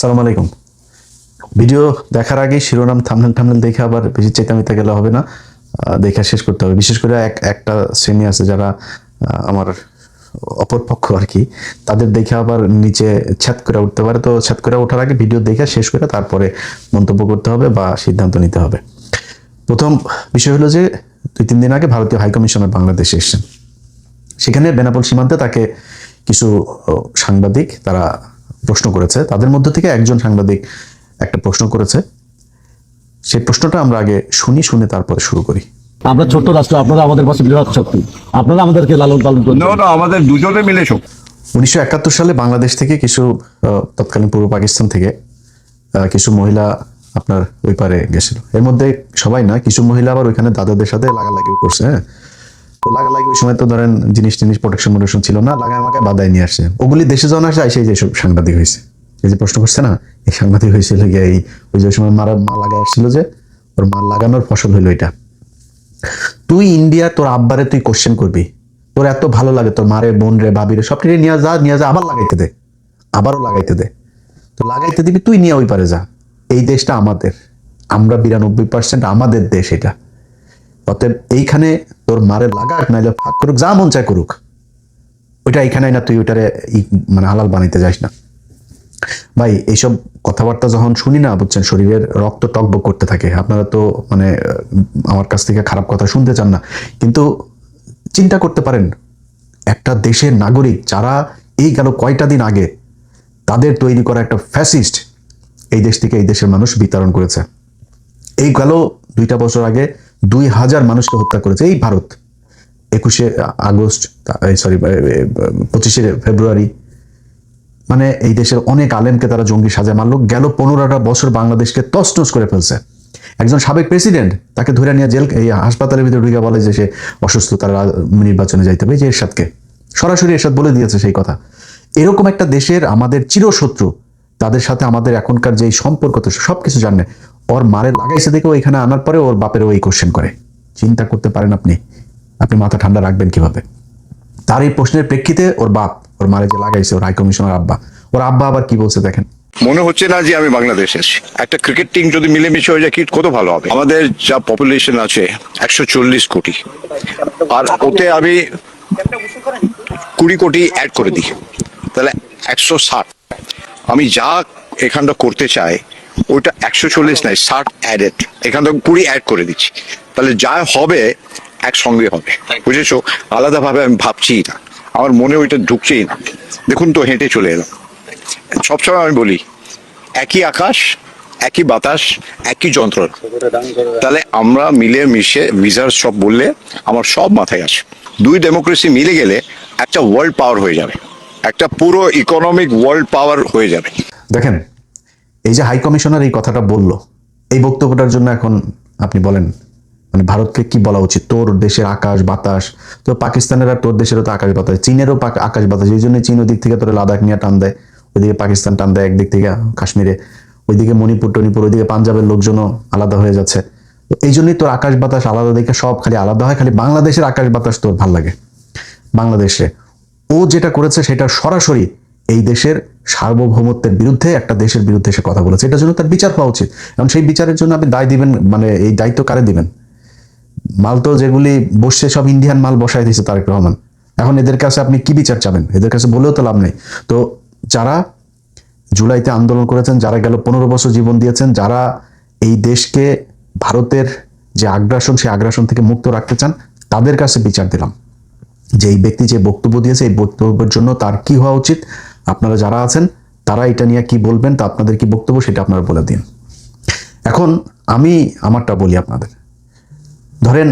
আসসালামু আলাইকুম। ভিডিও দেখার আগে শিরোনাম থাম্বনেল দেখে আবার বেশি চেতামিতে গেলে হবে না, দেখা শেষ করতে হবে। বিশেষ করে একটা শ্রেণী আছে যারা আমার অপরপক্ষ আর কি, তাদের দেখে আবার নিচে ছ্যাদ করে উঠতে পারে। তো ছ্যাদ করে ওঠার আগে ভিডিও দেখে শেষ করে তারপরে মন্তব্য করতে হবে বা সিদ্ধান্ত নিতে হবে। প্রথম বিষয় হলো যে 2-3 দিন আগে ভারতীয় হাইকমিশনার বাংলাদেশে এসেছেন। সেখানে বেনাপোল সীমান্তে তাকে কিছু সাংবাদিক তারা প্রশ্ন করেছে। তাদের মধ্য থেকে একজন সাংবাদিক একটা প্রশ্ন করেছে, সেই প্রশ্নটা আমরা আগে শুনে তারপরে শুরু করি। আমরা ছোট্ট রাষ্ট্র, আপনারা আমাদের পাশে বিরাট শক্তি, আপনারা আমাদেরকে লালন পালন করুন। না আমাদের দুজনে মিলে শক্তি। 1971 সালে বাংলাদেশ থেকে কিছু তৎকালীন পূর্ব পাকিস্তান থেকে কিছু মহিলা আপনার ওই পারে গেছিল। এর মধ্যে সবাই না, কিছু মহিলা আবার ওইখানে দাদাদের সাথে লাগালাগিও করছে। হ্যাঁ, তো লাগালাগি ওই সময় তো ধরেন জিনিস প্রোটেকশন ছিল না, লাগায় আমাকে বাদায় নিয়ে আসছে। ওগুলি দেশে যখন আসে সেই যে সাংবাদিক হয়েছে, এই যে প্রশ্ন করছে না, এই সাংবাদিক হয়েছিল গিয়ে এই ওই যে সময় মা লাগায় আসছিল, যে ওর মা লাগানোর ফসল হইলো এটা। তুই ইন্ডিয়া, তোর আব্বারে তুই কোশ্চেন করবি, তোর এত ভালো লাগে তোর মারে, বোন রে, ভাবিরে সব নিয়ে যা আবার লাগাইতে দে, আবারও লাগাইতে দে। তো লাগাইতে দিবি, তুই নিয়ে ওই পারে যা। এই দেশটা আমাদের, আমরা 92% আমাদের দেশ এটা। অতএব এইখানে তোর মারে লাগাক, নাইলে ফাঁক করুক, যা মন চায় করুক, ওইটা এইখানে না, তুই ওইটারে মানে হালাল বানাইতে যাস না। ভাই এইসব কথাবার্তা যখন শুনি না, বুঝছেন, শরীরের রক্ত টকবক করতে থাকে। আপনারা তো মানে আমার কাছ থেকে খারাপ কথা শুনতে চান না, কিন্তু চিন্তা করতে পারেন, একটা দেশের নাগরিক যারা এই গেল কয়টা দিন আগে তাদের তৈরি করা একটা ফ্যাসিস্ট এই দেশ থেকে এই দেশের মানুষ বিতরণ করেছে। এই গেল 2টা বছর আগে 2000 মানুষকে হত্যা করেছে এই ভারত। 21শে আগস্ট, সরি 25শে ফেব্রুয়ারি, মানে এই দেশের অনেক আলেমকে তারা জঙ্গি সাজায় মারলো। গেল 15টা বছর বাংলাদেশকে তছনছ করে ফেলছে। একজন সাবেক প্রেসিডেন্ট, তাকে ধরে নিয়ে জেল, এই হাসপাতালের ভিতরে ঢুকে বলে যে সে অসুস্থ, তারা নির্বাচনে যাইতে হবে। যে এরশাদকে সরাসরি এরশাদ বলে দিয়েছে সেই কথা। এরকম একটা দেশের আমাদের চিরশত্রু, তাদের সাথে আমাদের এখনকার যে সম্পর্ক, তো সবকিছু জানে। ওর মারে লাগাইছে দেখে ওইখানে আনার পরে ওর বাপের ওই কোশ্চেন করে। চিন্তা করতে পারেন আপনি মাথা ঠান্ডা রাখবেন কিভাবে? তার এই প্রশ্নের প্রেক্ষিতে ওর বাপ ওর মারে যে লাগাইছে, ওর হাই কমিশনার আব্বা, ওর আব্বা আবার কি বলছে দেখেন। মনে হচ্ছে না যে আমি বাংলাদেশের একটা ক্রিকেট টিম যদি মিলেমিশে হয়ে যায় কি কত ভালো হবে। আমাদের যা পপুলেশন আছে 140 কোটি, আর ওতে আমি 20 কোটি অ্যাড করে দিই, তাহলে 160। আমি যা এখানটা করতে চাই ওইটা 140 নাই, 60 অ্যাডেড, এখান থেকে 20 অ্যাড করে দিচ্ছি, তাহলে যা হবে একসঙ্গে হবে। বুঝেছো? আলাদাভাবে আমি ভাবছি না, আমার মনে ওইটা ঢুকছেই না। দেখুন তো, হেঁটে চলে এলাম। সবসময় আমি বলি, একই আকাশ, একই বাতাস, একই যন্ত্র। তাহলে আমরা মিলে মিশে ভিসার সব বললে আমার সব মাথায় আসে। দুই ডেমোক্রেসি মিলে গেলে একটা ওয়ার্ল্ড পাওয়ার হয়ে যাবে, একটা পুরো ইকোনমিক ওয়ার্ল্ড পাওয়ার হয়ে যাবে। দেখেন, এই যে হাই কমিশনার এই কথাটা বলল, এই বক্তব্যটার জন্য এখন আপনি বলেন, মানে ভারতকে কি বলা উচিত? তোর দেশের আকাশ বাতাস, তো পাকিস্তানের আর তোর দেশেরও তো আকাশ বাতাস, চীনেরও আকাশ বাতাস। এই জন্য চীন ওদিক থেকে তোর লাদাখ নিয়ে টান দেয়, ওইদিকে পাকিস্তান টান দেয়, একদিক থেকে কাশ্মীরে, ওইদিকে মণিপুর টনিপুর, ওইদিকে পাঞ্জাবের লোকজনও আলাদা হয়ে যাচ্ছে। তো এই জন্যই তোর আকাশ বাতাস আলাদা দেখে সব খালি আলাদা হয়। খালি বাংলাদেশের আকাশ বাতাস তোর ভাল লাগে। বাংলাদেশে ও যেটা করেছে সেটা সরাসরি এই দেশের সার্বভৌমত্বের বিরুদ্ধে, একটা দেশের বিরুদ্ধে সে কথা বলেছে। এটার জন্য তার বিচার হওয়া উচিত। এবং সেই বিচারের জন্য আপনি দায় দিবেন, মানে এই দায়িত্ব কারে দিবেন? মাল তো যেগুলি বসছে সব ইন্ডিয়ান মাল বসায় দিয়েছে তারেক রহমান। এখন এদের কাছে আপনি কি বিচার চাবেন? এদের কাছে বলেও তো লাভ নেই। তো যারা জুলাইতে আন্দোলন করেছেন, যারা গেল 15 বছর জীবন দিয়েছেন, যারা এই দেশকে ভারতের যে আগ্রাসন, সেই আগ্রাসন থেকে মুক্ত রাখতে চান, তাদের কাছে বিচার দিলাম যে এই ব্যক্তি যে বক্তব্য দিয়েছে, এই বক্তব্যের জন্য তার কি হওয়া উচিত। আপনারা যারা আছেন তারা এটা নিয়ে কি বলবেন, তা আপনাদের কি বক্তব্য সেটা আপনারা বলে দিন। এখন আমি আমারটা বলি আপনাদের। ধরেন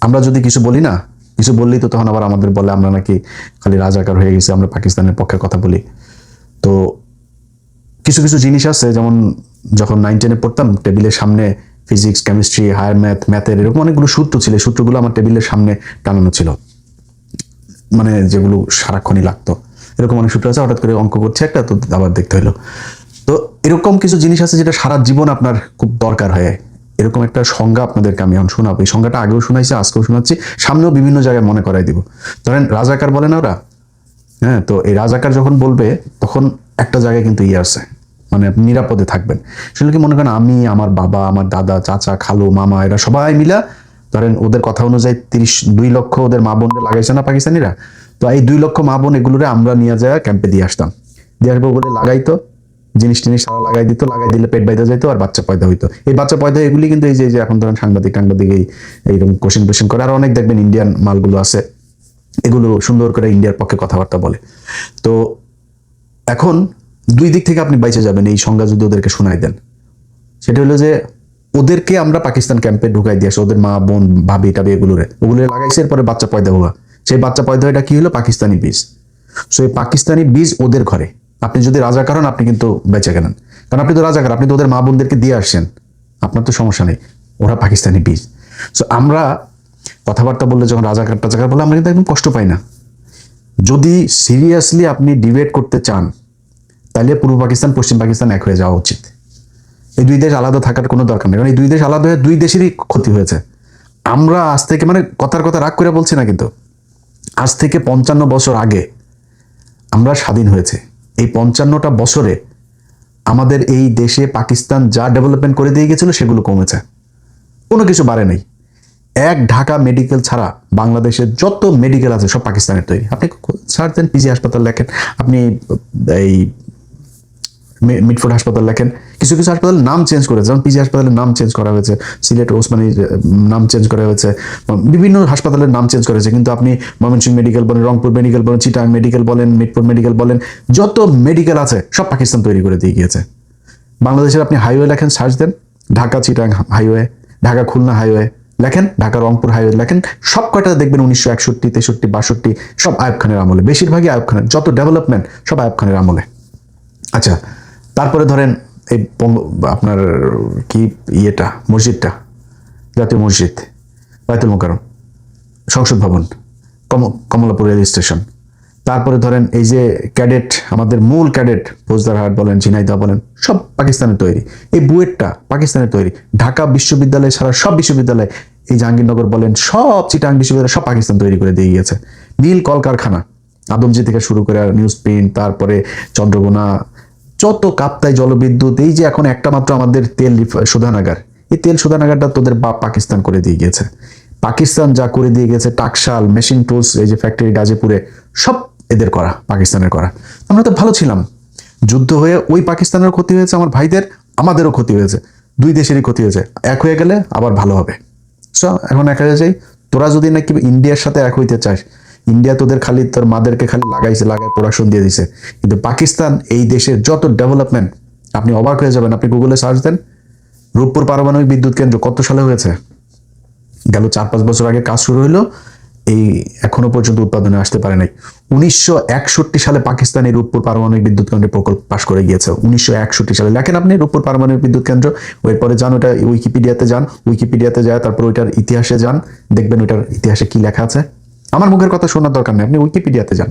আমরা যদি কিছু বলি না, কিছু বললেই তো তখন আবার আমাদের বলে আমরা নাকি খালি রাজাকার হয়ে গেছি, আমরা পাকিস্তানের পক্ষে কথা বলি। তো কিছু কিছু জিনিস আছে, যেমন যখন 9-10-এ পড়তাম, টেবিলের সামনে ফিজিক্স, কেমিস্ট্রি, হায়ার ম্যাথের এরকম অনেকগুলো সূত্র ছিল। সূত্রগুলো আমার টেবিলের সামনে টানানো ছিল, মানে যেগুলো সারাক্ষণই লাগতো। এরকম অনেক সূত্র আছে, হঠাৎ করে অঙ্ক করছে একটা, তো আবার দেখতে হলো। তো এরকম কিছু জিনিস আছে যেটা সারা জীবন আপনার খুব দরকার হয়। এরকম একটা সংজ্ঞা আপনাদেরকে আমি এখন শোনাবো। এই সংজ্ঞাটা আগেও শোনাইছি, আজকেও শোনাচ্ছি, সামনেও বিভিন্ন জায়গায় মনে করাই দিব। ধরেন রাজাকার বলে না ওরা, হ্যাঁ, তো এই রাজাকার যখন বলবে তখন একটা জায়গায় কিন্তু ইয়ে আছে, মানে আপনি নিরাপদে থাকবেন। সেগুলো কি মনে করেন আমি, আমার বাবা, আমার দাদা, চাচা, খালু, মামা, এরা সবাই মিলা ধরেন ওদের কথা অনুযায়ী 2 লক্ষ ওদের মা বোনকে লাগাইছে না পাকিস্তানিরা, তো এই 2 লক্ষ মা বোন এগুলোরে আমরা নিয়ে যায় ক্যাম্পে দিয়ে আসতাম, দিয়ে আসবো বলে লাগাইতো, জিনিস টিনিস সারা লাগাই দিত, লাগাই দিলে পেট বাইতে যেত আর বাচ্চা পয়দা হইতো। এই বাচ্চা পয়দা এগুলি কিন্তু এই যে এখন ধরেন সাংবাদিক এইরকম কোশ্চেন টোশ্চেন করে, আর অনেক দেখবেন ইন্ডিয়ান মালগুলো আছে, এগুলো সুন্দর করে ইন্ডিয়ার পক্ষে কথাবার্তা বলে। তো এখন 2 দিক থেকে আপনি বাইচে যাবেন এই সংজ্ঞা যদি ওদেরকে শোনাই দেন। সেটা হলো যে ওদেরকে আমরা পাকিস্তান ক্যাম্পে ঢুকাই দিয়ে আসি, ওদের মা বোন ভাবি টাবি ওগুলো লাগাইছে, এরপরে বাচ্চা পয়দা হওয়া, সেই বাচ্চা পয়দা এটা কি হলো পাকিস্তানি বীজ। সো এই পাকিস্তানি বীজ ওদের ঘরে, আপনি যদি রাজাকার হন আপনি কিন্তু বেঁচে গেলেন, কারণ আপনি তো রাজাকার, আপনি তো ওদের মা বোনদেরকে দিয়ে আসছেন, আপনার তো সমস্যা নেই, ওরা পাকিস্তানি বীজ। সো আমরা কথাবার্তা বললে যখন রাজাকার টাজাকার বলে আমরা কিন্তু একদম কষ্ট পাই না। যদি সিরিয়াসলি আপনি ডিবেট করতে চান তাহলে পূর্ব পাকিস্তান পশ্চিম পাকিস্তান এক হয়ে যাওয়া উচিত। এই 2 দেশ আলাদা থাকার কোনো দরকার নেই, কারণ এই 2 দেশ আলাদা হয়ে 2 দেশেরই ক্ষতি হয়েছে। আমরা আজ থেকে মানে কথার কথা রাগ করে বলছি না, কিন্তু আজ থেকে 55 বছর আগে আমরা স্বাধীন হয়েছে। এই 55টা বছরে আমাদের এই দেশে পাকিস্তান যা ডেভেলপমেন্ট করে দিয়ে গেছিল সেগুলো কমেছে, কোনো কিছু বাড়ে নেই। এক ঢাকা মেডিকেল ছাড়া বাংলাদেশের যত মেডিকেল আছে সব পাকিস্তানের তৈরি। আপনি সার্চ দেন, পিজি হাসপাতাল লেখেন, আপনি এই মিটফোর্ড হাসপাতাল লেখেন, কিছু কিছু হাসপাতালের নাম চেঞ্জ করেছে, যেমন পিজি হাসপাতালের নাম চেঞ্জ করা হয়েছে, সিলেট ওসমানীর নাম চেঞ্জ করা হয়েছে, বিভিন্ন হাসপাতালের নাম চেঞ্জ করা হয়েছে, কিন্তু আপনি ময়মনসিংহ মেডিকেল বলেন, রংপুর মেডিকেল বলেন, চিটাং মেডিকেল বলেন, মিটফোর্ড মেডিকেল বলেন, যত মেডিকেল আছে সব পাকিস্তান তৈরি করে দিয়ে গিয়েছে। বাংলাদেশের আপনি হাইওয়ে লেখেন, সার্চ দেন, ঢাকা চিটাং হাইওয়ে, ঢাকা খুলনা হাইওয়ে লেখেন, ঢাকা রংপুর হাইওয়ে লেখেন, সব কয়টা দেখবেন 1961, 63, 62 সব আইয়ুব খানের আমলে, বেশিরভাগই আইয়ুব খানের, যত ডেভেলপমেন্ট সব আইয়ুব খানের আমলে। আচ্ছা, তারপরে ধরেন এই আপনার কি ইয়েটা মসজিদটা, জাতীয় মসজিদ, বায়তুল মোকাররম, সংসদ ভবন, কমলাপুর রেল স্টেশন, তারপরে ধরেন এই যে ক্যাডেট, আমাদের মূল ক্যাডেট ফৌজদারহাট বলেন, ঝিনাইদহ বলেন, সব পাকিস্তানের তৈরি। এই বুয়েটটা পাকিস্তানের তৈরি, ঢাকা বিশ্ববিদ্যালয় ছাড়া সব বিশ্ববিদ্যালয়, এই জাহাঙ্গীরনগর বলেন, সব চিটাং বিশ্ববিদ্যালয় সব পাকিস্তান তৈরি করে দিয়ে গিয়েছে। নীল কলকারখানা আদমজি থেকে শুরু করে নিউজ প্রিন্ট, তারপরে চন্দ্রকোনা, যত কাপ্তাই জলবিদ্যুৎ, এই যে এখন একটা মাত্র আমাদের তেল শোধনাগার, এই তেল শোধনাগারটা তোদের বাপ পাকিস্তান করে দিয়ে গিয়েছে। পাকিস্তান যা করে দিয়ে গেছে, টাকশাল, মেশিন টুলস, এই যে ফ্যাক্টরি গাজীপুরে, সব এদের করা, পাকিস্তানের করা। আমরা তো ভালো ছিলাম, যুদ্ধ হয়ে ওই পাকিস্তানের ক্ষতি হয়েছে, আমার ভাইদের, আমাদেরও ক্ষতি হয়েছে, 2 দেশেরই ক্ষতি হয়েছে। এক হয়ে গেলে আবার ভালো হবে। সো এখন এক হয়ে যাই, তোরা যদি নাকি ইন্ডিয়ার সাথে এক হইতে চাস, ইন্ডিয়া তোদের খালি তোর মাদেরকে খালি লাগায় প্রোডাকশন দিয়ে দিছে, কিন্তু পাকিস্তান এই দেশের যত ডেভেলপমেন্ট আপনি অবাক হয়ে যাবেন। আপনি গুগলে সার্চ দেন, রূপপুর পারমাণবিক বিদ্যুৎ কেন্দ্র কত সালে হয়েছে? গেল 4-5 বছর আগে কাজ শুরু হইলো, এই এখনো পর্যন্ত উৎপাদনে আসতে পারে নাই। 1961 সালে পাকিস্তান এই রূপপুর পারমাণবিক বিদ্যুৎ কেন্দ্র প্রকল্প পাশ করে গিয়েছে। 1961 সালে লেখেন আপনি রূপপুর পারমাণবিক বিদ্যুৎ কেন্দ্র, এরপরে যান ওটা উইকিপিডিয়াতে যান, উইকিপিডিয়াতে যায় তারপর ওইটার ইতিহাসে যান, দেখবেন ওইটার ইতিহাসে কি লেখা আছে। আমার মুখের কথা শোনার দরকার নেই, আপনি উইকিপিডিয়াতে যান।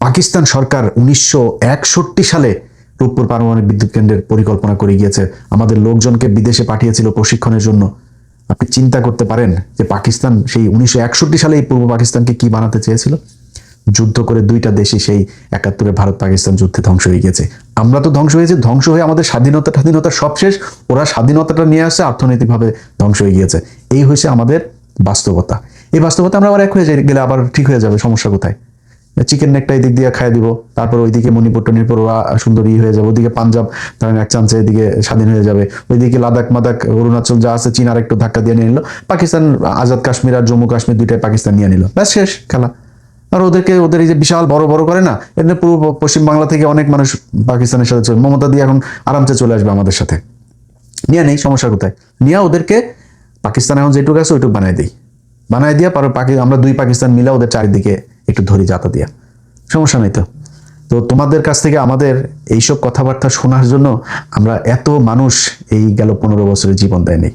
পাকিস্তান সরকার 1961 সালে রূপপুর পারমাণবিক বিদ্যুৎ কেন্দ্রের পরিকল্পনা করে গিয়েছে, আমাদের লোকজনকে বিদেশে পাঠিয়েছিল প্রশিক্ষণের জন্য। আপনি চিন্তা করতে পারেন যে পাকিস্তান সেই 1961 সালে এই পূর্ব পাকিস্তানকে কি বানাতে চেয়েছিল? যুদ্ধ করে 2টা দেশই সেই 71-এ ভারত পাকিস্তান যুদ্ধে ধ্বংস হয়ে গেছে। আমরা তো ধ্বংস হয়েছে, ধ্বংস হয়ে আমাদের স্বাধীনতা সব শেষ, ওরা স্বাধীনতাটা নিয়ে আসছে, অর্থনৈতিকভাবে ধ্বংস হয়ে গিয়েছে। এই হয়েছে আমাদের বাস্তবতা। এই বাস্তবতা আমরা আবার এক হয়ে গেলে আবার ঠিক হয়ে যাবে, সমস্যা কোথায়? চিকেন নেকটা এদিক দিয়ে খাই দিব, তারপর ওইদিকে মণিপুর টনিপুর ওরা সুন্দরী হয়ে যাবে, ওইদিকে পাঞ্জাব ধরেন এক চান্সে এদিকে স্বাধীন হয়ে যাবে, ওইদিকে লাদাখ মাদাখ অরুণাচল যা আছে চীন আর একটু ধাক্কা দিয়ে নিয়ে নিল, পাকিস্তান আজাদ কাশ্মীর আর জম্মু কাশ্মীর 2টাই পাকিস্তান নিয়ে নিল, ব্যাস শেষ খেলা। আর ওদের এই যে বিশাল বড় বড় করে না, এদের পূর্ব পশ্চিম বাংলা থেকে অনেক মানুষ পাকিস্তানের সাথে চলে, মমতা দিয়ে এখন আরামসে চলে আসবে আমাদের সাথে, নিয়ে নেই, সমস্যা কোথায়? নিয়ে ওদেরকে পাকিস্তান এখন যেটুকু আছে ওইটুকু বানাই দিয়া পারো, আমরা 2 পাকিস্তান মিলে ওদের চারিদিকে একটু ধরি যাতা দিয়া, সমস্যা নেই। তো তোমাদের কাছ থেকে আমাদের এইসব কথাবার্তা শোনার জন্য আমরা এত মানুষ এই গেল 15 বছরের জীবন দেয়নি।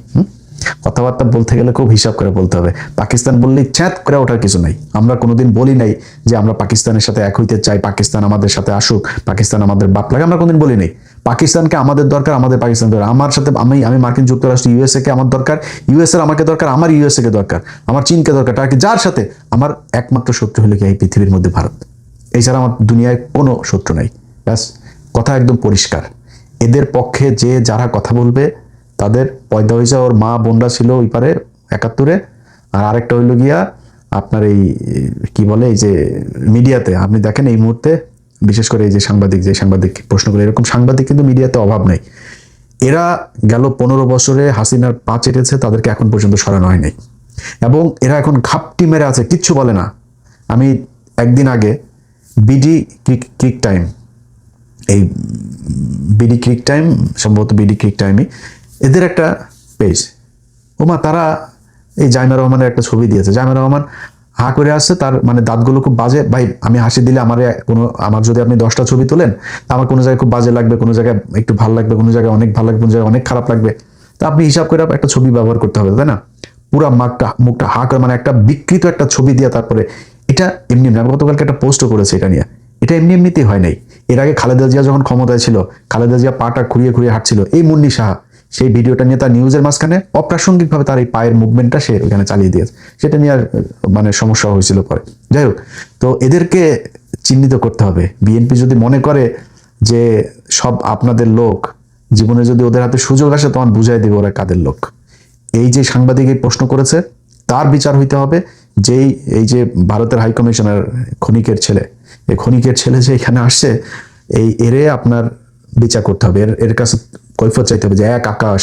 কথাবার্তা বলতে গেলে খুব হিসাব করে বলতে হবে। পাকিস্তান বললেই চ্যাত করে ওঠার কিছু নাই। আমরা কোনোদিন বলি নাই যে আমরা পাকিস্তানের সাথে এক হইতে চাই, পাকিস্তান আমাদের সাথে আসুক, পাকিস্তান আমাদের বাপ লাগে, আমরা কোনোদিন বলি নাই। পাকিস্তানকে আমাদের দরকার, আমাদের পাকিস্তান দরকার। আমার সাথে আমি মার্কিন যুক্তরাষ্ট্র ইউএসএ কে আমার দরকার, ইউএসএ আমাকে দরকার, আমার ইউএসএ কে দরকার, আমার চীনকে দরকার, টার্কি, যার সাথে আমার একমাত্র শত্রু হলো কি এই পৃথিবীর মধ্যে ভারত। এছাড়া আমার দুনিয়ায় কোনো শত্রু নাই। ব্যাস, কথা একদম পরিষ্কার। এদের পক্ষে যে যারা কথা বলবে তাদের পয়দা হয়েছে, ওর মা বোনরা ছিল ওই পারে 71-এ, আর আরেকটা হইল গিয়া আপনার এই কি বলে এই যে মিডিয়াতে আপনি দেখেন এই মুহূর্তে বিশেষ করে এই যে সাংবাদিক প্রশ্ন করে, এরকম সাংবাদিক কিন্তু মিডিয়াতে অভাব নাই। এরা গেল 15 বছরে হাসিনার পা চেটেছে, তাদেরকে এখন পর্যন্ত সরানো হয় নাই এবং এরা এখন ঘাপটি মেরে আছে, কিচ্ছু বলে না। আমি একদিন আগে বিডি ক্রিক টাইম, এই বিডি ক্রিক টাইম, সম্ভবত বিডি ক্রিক টাইমই এদের একটা পেজ, ওমা তারা এই জাইমা রহমানের একটা ছবি দিয়েছে। জাইমা রহমান হা করে আসছে, তার মানে দাঁতগুলো খুব বাজে। ভাই আমি হাসি দিলে আমার যদি আপনি 10টা ছবি তোলেন, তা আমার কোনো জায়গায় খুব বাজে লাগবে, কোনো জায়গায় একটু ভালো লাগবে, কোনো জায়গায় অনেক ভালো লাগবে, কোনো জায়গায় অনেক খারাপ লাগবে। তা আপনি হিসাব করে একটা ছবি ব্যবহার করতে হবে, তাই না? পুরা মুখটা হা করে মানে একটা বিকৃত একটা ছবি দিয়ে তারপরে এটা এমনি এমনি, আমি গতকালকে একটা পোস্টও করেছে এটা নিয়ে। এটা এমনিতেই হয় নাই। এর আগে খালেদা জিয়া যখন ক্ষমতায় ছিল, খালেদা জিয়া পাটা খুঁড়িয়ে হাঁটছিল, এই মুন্নি সাহা সেই ভিডিওটা নিয়ে তার নিউজের মাঝখানে অপ্রাসঙ্গিকভাবে তার এই পায়ের মুভমেন্টটা সে ওখানে চালিয়ে দিয়েছে। সেটা নিয়ে আর মানে সমস্যা হয়েছিল পরে। যাই হোক, তো এদেরকে চিহ্নিত করতে হবে। বিএনপি যদি মনে করে যে সব আপনাদের লোক, জীবনে যদি ওদের হাতে সুযোগ আসে তখন বুঝাই দেবে ওরা কাদের লোক। এই যে সাংবাদিক এই প্রশ্ন করেছে তার বিচার হইতে হবে। এই যে ভারতের হাই কমিশনার খনিকের ছেলে, এই খনিকের ছেলে যে এখানে আসছে, এরে আপনার বিচার করতে হবে, এর কাছে কৈফিয়ত চাইতে হবে যে এক আকাশ